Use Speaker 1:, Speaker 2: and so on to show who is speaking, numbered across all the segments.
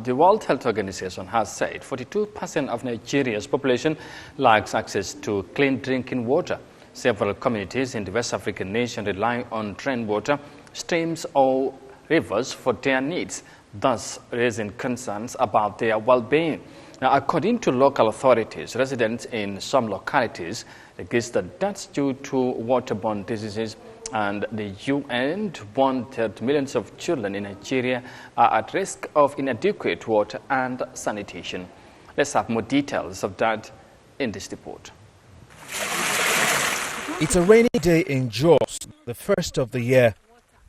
Speaker 1: The World Health Organization has said 42% of Nigeria's population lacks access to clean drinking water. Several communities in the West African nation rely on rainwater, streams or rivers for their needs, thus raising concerns about their well-being. Now, according to local authorities, residents in some localities registered deaths due to waterborne diseases, and the UN warned that millions of children in Nigeria are at risk of inadequate water and sanitation. Let's have more details of that in this report.
Speaker 2: It's a rainy day in Jos, the first of the year,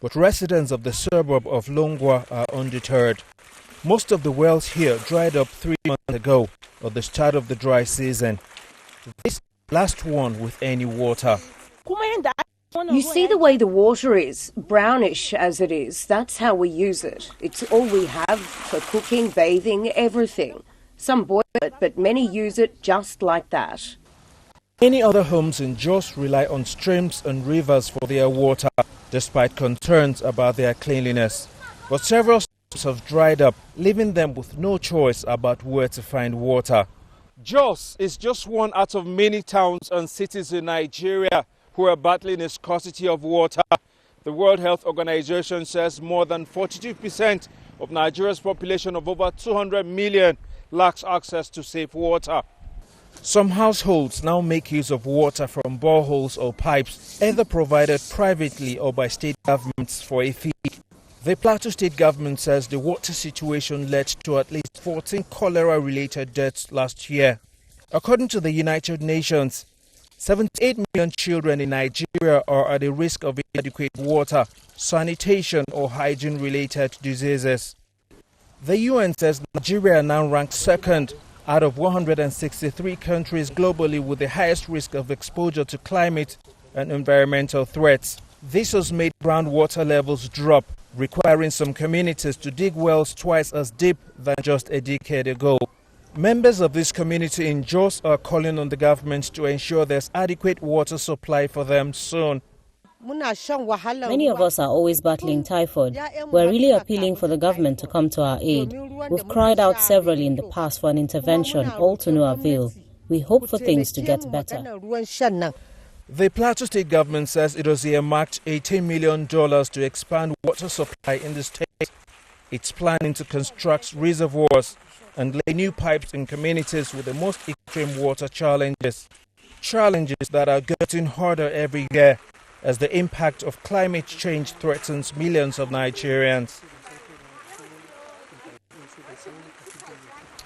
Speaker 2: but residents of the suburb of Wellingara are undeterred. Most of the wells here dried up 3 months ago, at the start of the dry season. This is the last one with any water.
Speaker 3: You see the way the water is, brownish as it is. That's how we use it. It's all we have for cooking, bathing, everything. Some boil it, but many use it just like that.
Speaker 2: Many other homes in Jos rely on streams and rivers for their water, despite concerns about their cleanliness. But several streams have dried up, leaving them with no choice about where to find water. Jos is just one out of many towns and cities in Nigeria who are battling a scarcity of water. The World Health Organization says more than 42% of Nigeria's population of over 200 million lacks access to safe water. Some households now make use of water from boreholes or pipes, either provided privately or by state governments for a fee. The Plateau State government says the water situation led to at least 14 cholera-related deaths last year. According to the United Nations, 78 million children in Nigeria are at the risk of inadequate water, sanitation or hygiene-related diseases. The UN says Nigeria now ranks second out of 163 countries globally with the highest risk of exposure to climate and environmental threats. This has made groundwater levels drop, requiring some communities to dig wells twice as deep than just a decade ago. Members of this community in Jos are calling on the government to ensure there's adequate water supply for them soon.
Speaker 4: Many of us are always battling typhoid. We're really appealing for the government to come to our aid. We've cried out severally in the past for an intervention, all to no avail. We hope for things to get better.
Speaker 2: The Plateau State government says it has earmarked $18 million to expand water supply in the state. It's planning to construct reservoirs and lay new pipes in communities with the most extreme water challenges. Challenges that are getting harder every year as the impact of climate change threatens millions of Nigerians.